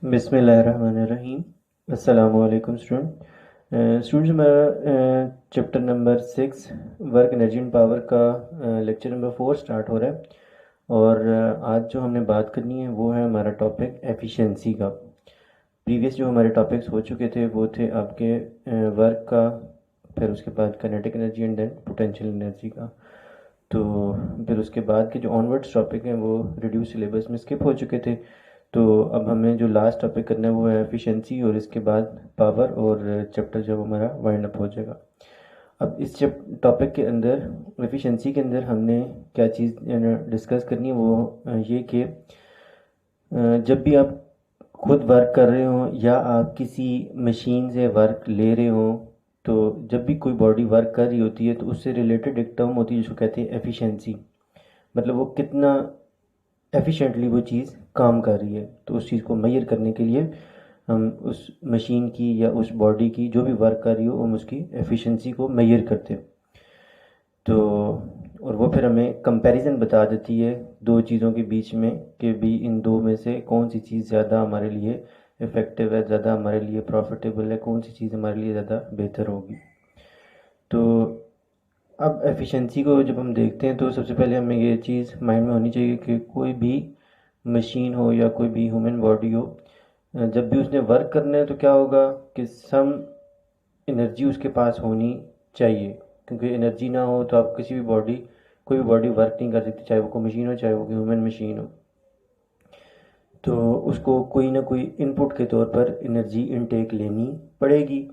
बिस्मिल्लाहिर्रहमानिर्रहीम। अस्सलामु अलैकुम स्टूडेंट्स। हमारा chapter number 6 work energy and power का लेक्चर नंबर 4 स्टार्ट हो रहा है। और आज जो हमने बात करनी है वो है हमारा टॉपिक एफिशिएंसी का। प्रीवियस जो हमारे टॉपिक्स हो चुके थे वो थे आपके वर्क का, फिर उसके बाद kinetic energy and then potential energy का। तो फिर उसके बाद के जो ऑनवर्ड्स टॉपिक हैं वो रिड्यूस सिलेबस में स्किप हो चुके थे। तो अब हमें जो लास्ट टॉपिक करना है वो है एफिशिएंसी, और इसके बाद पावर, और चैप्टर जब हमारा वाइंड अप हो जाएगा। अब इस टॉपिक के अंदर एफिशिएंसी के अंदर हमने क्या चीज़ डिस्कस करनी है वो ये कि जब भी आप खुद वर्क कर रहे हो या आप किसी मशीन से वर्क ले रहे हो, तो जब भी कोई बॉडी वर्क कर रही होती है तो उससे रिलेटेड एक टर्म होती है जिसको कहते हैं एफिशिएंसी। मतलब वो कितना एफिशिएंटली वो चीज़ काम कर रही है। तो उस चीज़ को मेजर करने के लिए हम उस मशीन की या उस बॉडी की जो भी वर्क कर रही हो हम उसकी एफिशिएंसी को मेजर करते हैं। तो और वो फिर हमें कंपैरिजन बता देती है दो चीज़ों के बीच में कि भी इन दो में से कौन सी चीज़ ज़्यादा हमारे लिए इफ़ेक्टिव है, ज़्यादा हमारे लिए प्रॉफिटेबल है, कौन सी चीज़ हमारे लिए ज़्यादा बेहतर होगी। तो अब एफिशिएंसी को जब हम देखते हैं तो सबसे पहले हमें ये चीज़ माइंड में होनी चाहिए कि कोई भी मशीन हो या कोई भी ह्यूमन बॉडी हो, जब भी उसने वर्क करना है तो क्या होगा कि सम एनर्जी उसके पास होनी चाहिए। क्योंकि एनर्जी ना हो तो आप किसी भी बॉडी कोई भी बॉडी वर्क नहीं कर सकती, चाहे वो कोई मशीन हो चाहे वो कोई ह्यूमन मशीन हो। तो उसको कोई ना कोई इनपुट के तौर पर एनर्जी इनटेक लेनी पड़ेगी।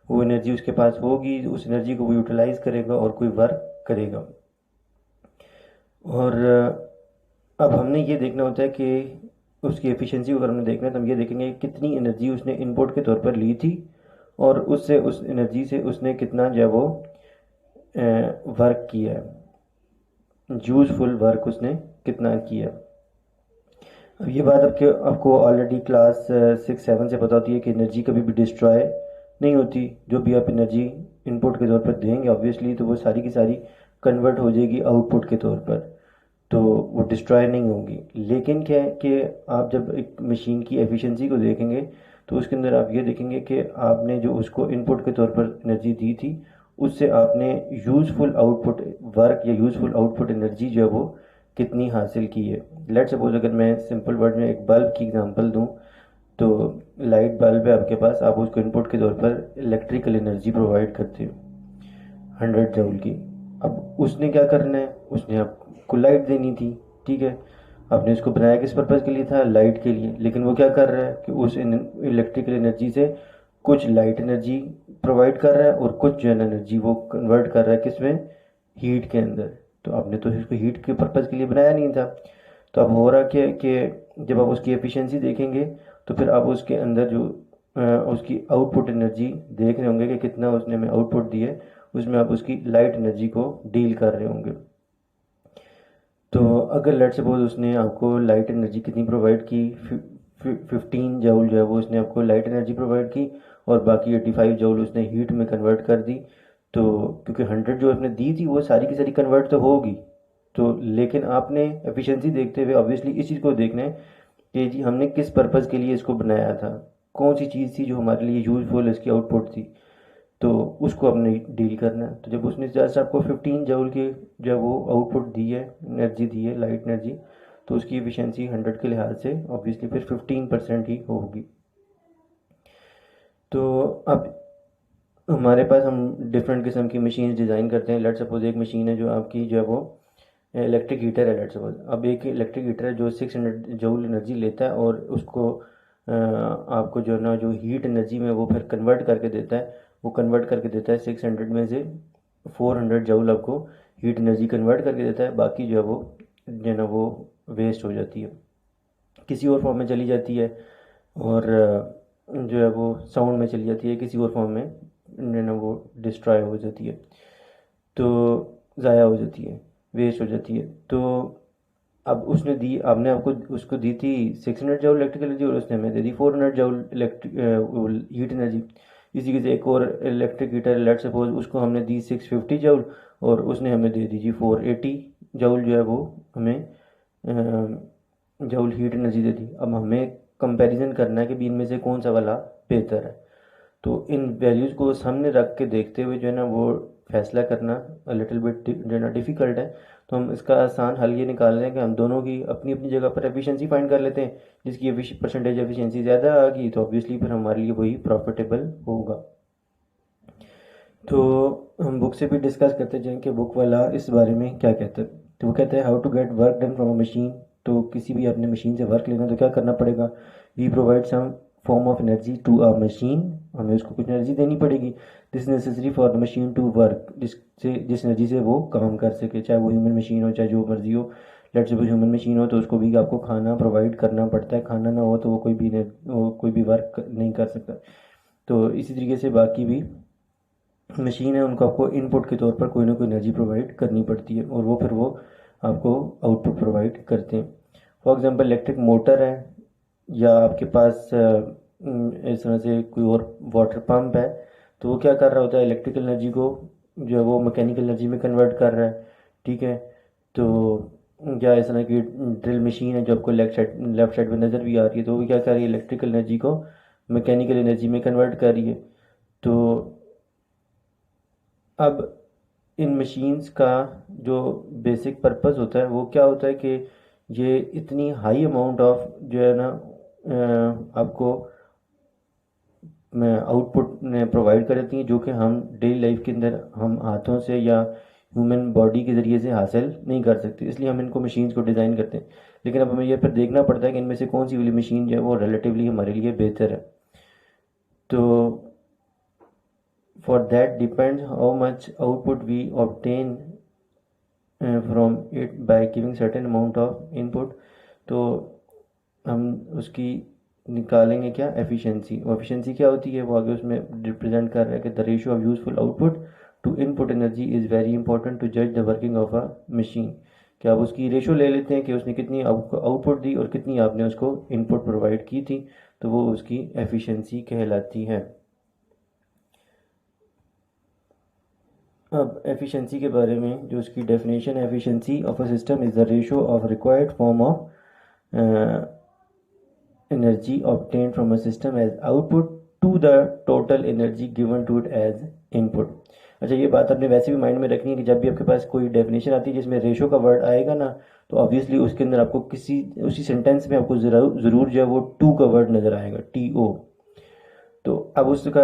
वो एनर्जी उसके पास होगी, उस एनर्जी को वो यूटिलाइज करेगा और कोई वर्क करेगा। और अब हमने ये देखना होता है कि उसकी एफिशिएंसी को अगर हमने देखना है तो हम ये देखेंगे कि कितनी एनर्जी उसने इनपुट के तौर पर ली थी और उससे उस एनर्जी से उसने कितना जो है वो वर्क किया है, यूज़फुल वर्क उसने कितना किया। अब ये बात आपको ऑलरेडी क्लास 6-7 से पता होती है कि एनर्जी कभी भी डिस्ट्रॉय नहीं होती। जो भी आप एनर्जी इनपुट के तौर पर देंगे ऑब्वियसली तो वो सारी की सारी कन्वर्ट हो जाएगी आउटपुट के तौर पर, तो वो डिस्ट्रॉय नहीं होगी। लेकिन क्या है कि आप जब एक मशीन की एफिशिएंसी को देखेंगे तो उसके अंदर आप ये देखेंगे कि आपने जो उसको इनपुट के तौर पर एनर्जी दी थी उससे आपने यूज़फुल आउटपुट वर्क या यूज़फुल आउटपुट एनर्जी जो है वो कितनी हासिल की है। लेट सपोज अगर मैं सिंपल वर्ड में एक बल्ब की एग्जांपल दूं, तो लाइट बल्ब है आपके पास, आप उसको इनपुट के तौर पर इलेक्ट्रिकल एनर्जी प्रोवाइड करते हो 100 जूल की। अब उसने क्या करना है, उसने आपको लाइट देनी थी, ठीक है। आपने इसको बनाया किस पर्पज़ के लिए था, लाइट के लिए। लेकिन वो क्या कर रहा है कि उस इलेक्ट्रिकल एनर्जी से कुछ लाइट एनर्जी प्रोवाइड कर रहा है और कुछ जो है एनर्जी वो कन्वर्ट कर रहा है किसमें, हीट के अंदर। तो आपने तो इसको हीट के पर्पज़ के लिए बनाया नहीं था। तो अब हो रहा क्या कि जब आप उसकी एफिशिएंसी देखेंगे तो फिर आप उसके अंदर जो उसकी आउटपुट एनर्जी देख रहे होंगे कि कितना उसने हमें आउटपुट दिया है, उसमें आप उसकी लाइट एनर्जी को डील कर रहे होंगे। तो अगर लेट सपोज उसने आपको लाइट एनर्जी कितनी प्रोवाइड की, 15 जूल जो है वो उसने आपको लाइट एनर्जी प्रोवाइड की और बाकी 85 जूल उसने हीट में कन्वर्ट कर दी। तो क्योंकि 100 जो आपने दी थी वो सारी की सारी कन्वर्ट तो होगी, तो लेकिन आपने एफिशिएंसी देखते हुए ऑब्वियसली इस चीज़ को देखना है कि जी हमने किस पर्पज़ के लिए इसको बनाया था, कौन सी चीज़ थी जो हमारे लिए यूज़फुल इसकी आउटपुट थी, तो उसको हमने डील करना है। तो जब उसने जस्ट आपको 15 जूल की जब वो आउटपुट दी है, एनर्जी दी है, लाइट एनर्जी, तो उसकी एफिशिएंसी 100 के लिहाज से ऑब्वियसली फिर 15% ही होगी। तो अब हमारे पास हम डिफरेंट किस्म की मशीन डिज़ाइन करते हैं। लेट सपोज एक मशीन है जो आपकी जो है वो इलेक्ट्रिक हीटर है। लेट सपोज अब एक इलेक्ट्रिक हीटर है जो 600 जूल एनर्जी लेता है और उसको आपको जो है ना जो हीट एनर्जी में वो फिर कन्वर्ट करके देता है। वो कन्वर्ट करके देता है 600 में से 400 जूल आपको हीट एनर्जी कन्वर्ट करके देता है। बाकी जो है वो जो है ना वो वेस्ट हो जाती है, किसी और फॉर्म में चली जाती है, और जो है वो साउंड में चली जाती है, किसी और फॉर्म में जो है ना वो डिस्ट्रॉय हो जाती है, तो ज़ाया हो जाती है, वेस्ट हो जाती है। तो अब उसने दी, आपने आपको उसको दी थी 600 जूल इलेक्ट्रिकल एनर्जी और उसने हमें दे दी 400 जूल इलेक्ट्रिक हीट एनर्जी। इसी के से एक और इलेक्ट्रिक हीटर लेट सपोज उसको हमने दी 650 जूल और उसने हमें दे दी जी 480 जूल जो है वो हमें जूल हीट एनर्जी दे दी। अब हमें कंपैरिजन करना है कि भी इनमें से कौन सा वाला बेहतर है। तो इन वैल्यूज़ को सामने रख के देखते हुए जो है ना वो फैसला करना लिटिल बिट जो है ना डिफ़िकल्ट है। तो हम इसका आसान हल ये निकाल रहे हैं कि हम दोनों की अपनी अपनी जगह पर एफिशिएंसी फाइंड कर लेते हैं। जिसकी परसेंटेज एफिशिएंसी ज़्यादा आ गई तो ऑब्वियसली फिर हमारे लिए वही प्रॉफिटेबल होगा। तो हम बुक से भी डिस्कस करते जाएं कि बुक वाला इस बारे में क्या कहता है। तो वो कहता है how to get work done from a machine. तो किसी भी अपने मशीन से वर्क लेना तो क्या करना पड़ेगा, we provide some form of energy to a machine, हमें उसको कुछ एनर्जी देनी पड़ेगी। This necessary for the machine to work, जिस एनर्जी से वो काम कर सके, चाहे वो ह्यूमन मशीन हो चाहे जो मर्जी हो। लेट्स सपोज ह्यूमन मशीन हो तो उसको भी आपको खाना प्रोवाइड करना पड़ता है, खाना ना हो तो वो कोई भी वर्क नहीं कर सकता। तो इसी तरीके से बाकी भी मशीन है उनको आपको इनपुट के तौर पर कोई ना कोई एनर्जी प्रोवाइड करनी पड़ती है और वो फिर वो आपको आउटपुट प्रोवाइड करते हैं। फॉर एग्जांपल इलेक्ट्रिक मोटर है या आपके पास इस तरह से कोई और वाटर पंप है, तो वो क्या कर रहा होता है, इलेक्ट्रिकल एनर्जी को जो है वो मैकेनिकल एनर्जी में कन्वर्ट कर रहा है। ठीक है, तो क्या इस तरह की ड्रिल मशीन है जो आपको लेफ्ट साइड में नज़र भी आ रही है, तो वो क्या कर रही है, इलेक्ट्रिकल एनर्जी को मैकेनिकल एनर्जी में कन्वर्ट कर रही है। तो अब इन मशीन्स का जो बेसिक पर्पस होता है वो क्या होता है कि ये इतनी हाई अमाउंट ऑफ जो है ना आपको आउटपुट प्रोवाइड कर देती हैं जो कि हम डेली लाइफ के अंदर हम हाथों से या ह्यूमन बॉडी के ज़रिए से हासिल नहीं कर सकते, इसलिए हम इनको मशीन्स को डिज़ाइन करते हैं। लेकिन अब हमें यह फिर देखना पड़ता है कि इनमें से कौन सी वाली मशीन जो है वो रिलेटिवली हमारे लिए बेहतर है। तो for that depends how much output we obtain from it by giving certain amount of input। तो हम उसकी निकालेंगे क्या, एफिशिएंसी। और एफिशिएंसी क्या होती है, वो आगे उसमें रिप्रेजेंट कर रहा है कि the ratio of useful output to input energy is very important to जज the working of a machine. क्या आप उसकी रेशो ले लेते हैं कि उसने कितनी आउटपुट दी और कितनी आपने उसको इनपुट प्रोवाइड की थी, तो वो उसकी एफिशिएंसी कहलाती है। अब एफिशिएंसी के बारे में जो उसकी डेफिनेशन है, efficiency of a system is the ratio of required form of energy obtain from a system as output to the total energy given to it as input. अच्छा, ये बात आपने वैसे भी माइंड में रखनी है कि जब भी आपके पास कोई डेफिनेशन आती है जिसमें रेशो का वर्ड आएगा ना, तो ऑब्वियसली उसके अंदर आपको किसी उसी सेंटेंस में आपको ज़रूर जो है वो टू का वर्ड नज़र आएगा, TO। तो अब उसका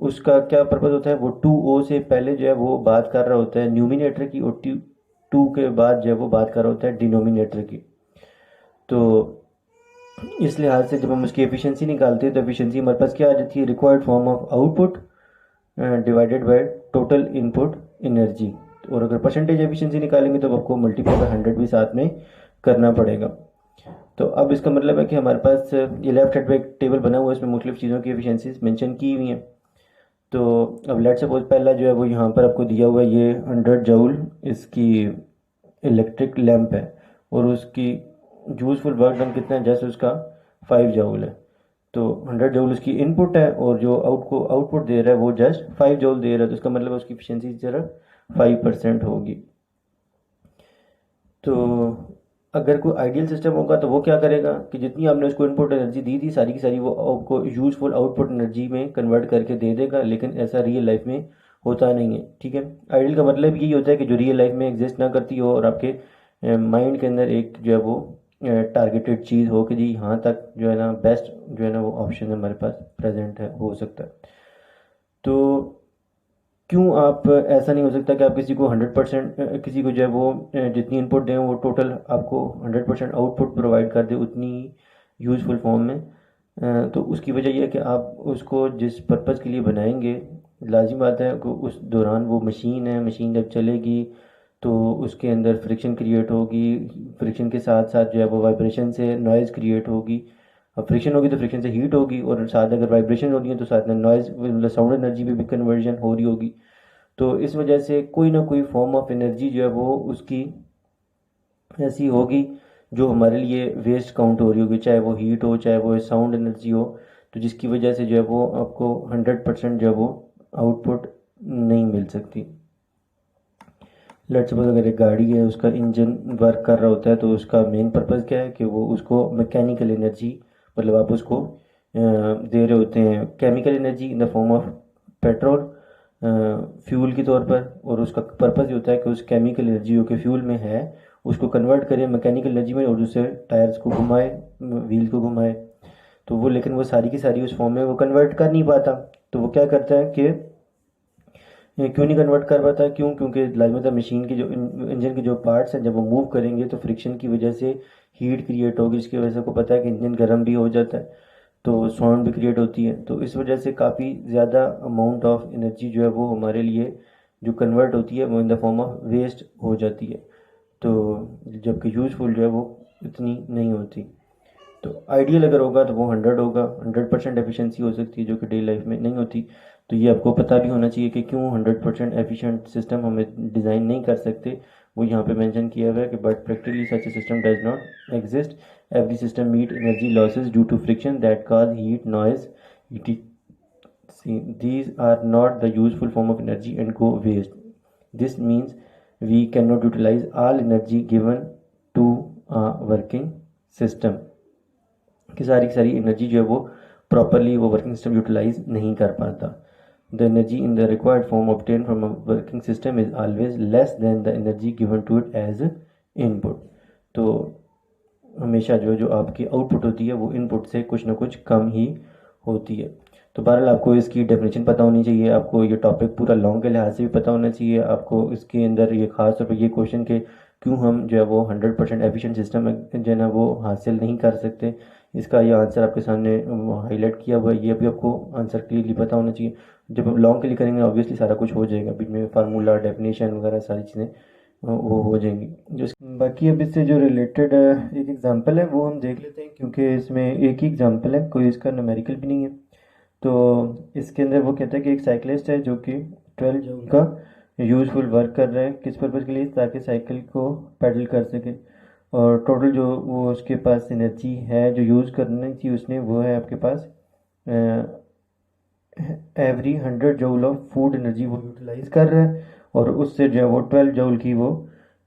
उसका क्या पर्पज़ होता है, वो 2O से पहले जो है वो बात कर रहा होता है न्यूमिनेटर की और टू के बाद जो है वो बात कर रहा होता है डिनोमिनेटर की। तो इस लिहाज से जब हम उसकी एफिशिएंसी निकालते हैं तो एफिशिएंसी हमारे पास क्या आ जाती है, required form of output divided by total input energy. और अगर परसेंटेज एफिशिएंसी निकालेंगे तो आपको मल्टीप्लाई बाय 100 भी साथ में करना पड़ेगा। तो अब इसका मतलब है कि हमारे पास ये लेफ्ट साइड पे एक टेबल बना हुआ है, इसमें मुख्तलिफ चीज़ों की एफिशिएंसीज मेंशन की हुई हैं। तो अब लेट सपोज पहला जो है वो यहाँ पर आपको दिया हुआ है, ये 100 जूल इसकी इलेक्ट्रिक लैंप है और उसकी यूजफुल वर्क डन कितना है, जैसे उसका 5 जूल है। तो 100 जूल उसकी इनपुट है और जो आउटपुट दे रहा है वो जस्ट 5 जूल दे रहा है, तो इसका मतलब उसकी एफिशिएंसी सिर्फ 5% होगी। तो अगर कोई आइडियल सिस्टम होगा तो वो क्या करेगा कि जितनी आपने उसको इनपुट एनर्जी दी थी सारी की सारी वो आपको यूजफुल आउटपुट एनर्जी में कन्वर्ट करके दे देगा, लेकिन ऐसा रियल लाइफ में होता नहीं है। ठीक है, आइडियल का मतलब यही होता है कि जो रियल लाइफ में एग्जिस्ट ना करती हो और आपके माइंड के अंदर एक जो है वो टारगेटेड चीज़ हो कि जी यहाँ तक जो है ना बेस्ट जो है ना वो ऑप्शन हमारे पास प्रेजेंट है, हो सकता है। तो क्यों आप ऐसा नहीं हो सकता कि आप किसी को 100% किसी को जो है वो जितनी इनपुट दें वो टोटल आपको 100% आउटपुट प्रोवाइड कर दे उतनी यूज़फुल फॉर्म में। तो उसकी वजह यह है कि आप उसको जिस पर्पज़ के लिए बनाएंगे, लाजिम बात है कि उस दौरान वो मशीन है, मशीन जब चलेगी तो उसके अंदर फ्रिक्शन क्रिएट होगी, फ्रिक्शन के साथ साथ जो है वो वाइब्रेशन से नॉइज़ क्रिएट होगी। अब फ्रिक्शन होगी तो फ्रिक्शन से हीट होगी और साथ अगर वाइब्रेशन हो रही है तो साथ में नॉइज़ मतलब साउंड एनर्जी में भी कन्वर्जन हो रही होगी। तो इस वजह से कोई ना कोई फॉर्म ऑफ एनर्जी जो है वो उसकी ऐसी होगी जो हमारे लिए वेस्ट काउंट हो रही होगी, चाहे वो हीट हो चाहे वो साउंड एनर्जी हो, तो जिसकी वजह से जो है वो आपको 100% जो है वो आउटपुट नहीं मिल सकती। लेट्स सपोज अगर एक गाड़ी है उसका इंजन वर्क कर रहा होता है तो उसका मेन पर्पज़ क्या है कि वो उसको मैकेनिकल एनर्जी मतलब आप उसको दे रहे होते हैं chemical energy in the form of petrol fuel के तौर पर, और उसका पर्पज़ ये होता है कि उस केमिकल एनर्जी जो कि फ्यूल में है उसको कन्वर्ट करें मैकेनिकल एनर्जी में और उससे टायर्स को घुमाए, व्हील को घुमाए। तो वो लेकिन वो सारी की सारी उस फॉर्म में वो कन्वर्ट कर नहीं पाता। तो वो क्या करता है कि ये क्यों नहीं कन्वर्ट कर पाता, क्योंकि लाजमता मशीन के जो इंजन के जो पार्ट्स हैं जब वो मूव करेंगे तो फ्रिक्शन की वजह से हीट क्रिएट होगी, जिसकी वजह से आपको पता है कि इंजन गर्म भी हो जाता है, तो साउंड भी क्रिएट होती है। तो इस वजह से काफ़ी ज़्यादा अमाउंट ऑफ एनर्जी जो है वो हमारे लिए जो कन्वर्ट होती है वो in the form of waste हो जाती है। तो जबकि यूज़फुल जो है वो इतनी नहीं होती। तो आइडियल अगर होगा तो वो 100 होगा, 100% एफिशिएंसी हो सकती है जो कि डेली लाइफ में नहीं होती। तो ये आपको पता भी होना चाहिए कि क्यों 100% एफिशिएंट सिस्टम हमें डिज़ाइन नहीं कर सकते। वो यहाँ पे मेंशन किया हुआ है कि but practically such a system does not exist, every system meet energy losses due to friction that cause heat noise these are not the useful form of energy and go waste. This means we cannot utilize all energy given to a working system, कि सारी की सारी energy जो है वो properly वो working system utilise नहीं कर पाता। The energy in the required form obtain from a working system is always less than the energy given to it as input. तो हमेशा जो आपकी आउटपुट होती है वो इनपुट से कुछ ना कुछ कम ही होती है। तो बहरहाल आपको इसकी डेफिनेशन पता होनी चाहिए, आपको ये टॉपिक पूरा लॉन्ग के लिहाज से भी पता होना चाहिए, आपको इसके अंदर ये खास तौर पर ये क्वेश्चन के क्यों हम जो है वो 100% एफिशिएंट सिस्टम जो है ना वो हासिल नहीं कर सकते, इसका ये आंसर आपके सामने हाईलाइट किया हुआ है। ये भी आपको आंसर क्लियरली पता होना चाहिए। जब आप लॉन्ग के लिए करेंगे ऑब्वियसली सारा कुछ हो जाएगा, बीच में फार्मूला डेफिनेशन वगैरह सारी चीज़ें वो हो जाएंगी। जो बाकी अब इससे जो रिलेटेड एक एग्जांपल है वो हम देख लेते हैं, क्योंकि इसमें एक ही एग्जांपल है, कोई इसका न्यूमेरिकल भी नहीं है। तो इसके अंदर वो कहता है कि एक साइकिलिस्ट है जो कि 12 जूल का यूज़फुल वर्क कर रहा है, किस पर्पज़ के लिए, ताकि साइकिल को पेडल कर सके। और टोटल जो वो उसके पास एनर्जी है जो यूज़ करनी थी उसने, वो है आपके पास every 100 joule of food energy वो यूटिलाइज कर रहा है, और उससे जो है वो 12 जूल की वो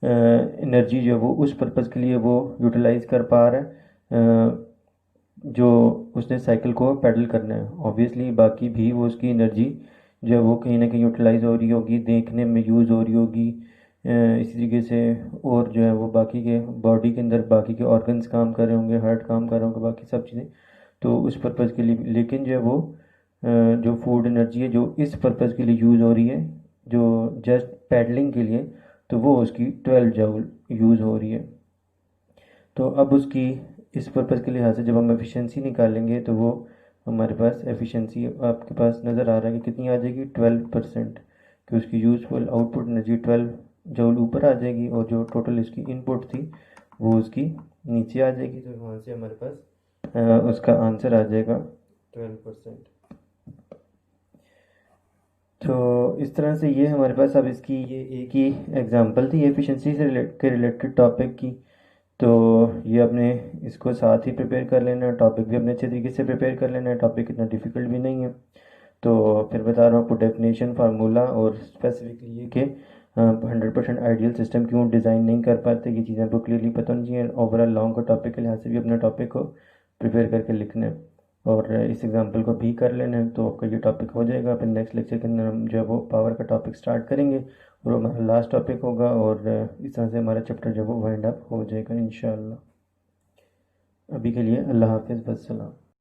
एनर्जी जो है वो उस पर्पज़ के लिए वो यूटिलाइज कर पा रहा है जो उसने साइकिल को पेडल करना है। ऑब्वियसली बाकी भी वो उसकी एनर्जी जो है वो कहीं ना कहीं यूटिलाइज हो रही होगी, देखने में यूज़ हो रही होगी, इसी तरीके से और जो है वो बाकी के बॉडी के अंदर बाकी के ऑर्गन्स काम कर रहे होंगे, हार्ट काम कर रहे होंगे, बाकी सब चीज़ें तो उस पर्पज़ के लिए। लेकिन जो है वो जो फूड एनर्जी है जो इस पर्पज़ के लिए यूज़ हो रही है, जो जस्ट पैडलिंग के लिए, तो वो उसकी 12 जूल यूज़ हो रही है। तो अब उसकी इस पर्पज़ के लिहाज से जब हम एफिशिएंसी निकालेंगे तो वो हमारे पास एफिशिएंसी आपके पास नज़र आ रहा है कि कितनी आ जाएगी 12%, कि उसकी यूज़फुल आउटपुट एनर्जी 12 जूल ऊपर आ जाएगी और जो टोटल इसकी इनपुट थी वो उसकी नीचे आ जाएगी। तो वहाँ से हमारे पास उसका आंसर आ जाएगा 12%। तो इस तरह से ये हमारे पास अब इसकी ये एक ही एग्जांपल थी एफिशिएंसी से रिलेटेड टॉपिक की। तो ये आपने इसको साथ ही प्रिपेयर कर लेना है, टॉपिक भी अपने अच्छे तरीके से प्रिपेयर कर लेना है, टॉपिक इतना डिफ़िकल्ट भी नहीं है। तो फिर बता रहा हूँ आपको डेफिनेशन फार्मूला और स्पेसिफिकली ये कि 100% आइडियल सिस्टम क्यों डिज़ाइन नहीं कर पाते, ये चीज़ें आपको क्लियरली पता होनी चाहिए। ओवरऑल लॉन्ग का टॉपिक के लिहाज से भी अपने टॉपिक को प्रिपेयर करके लिखना है और इस एग्जाम्पल को भी कर लेना है, तो आपका ये टॉपिक हो जाएगा। फिर नेक्स्ट लेक्चर के अंदर हम जो है वो पावर का टॉपिक स्टार्ट करेंगे और हमारा लास्ट टॉपिक होगा, और इस तरह से हमारा चैप्टर जो है वो वाइंड अप हो जाएगा इंशाल्लाह। अभी के लिए अल्लाह हाफिज़, बस्सलाम।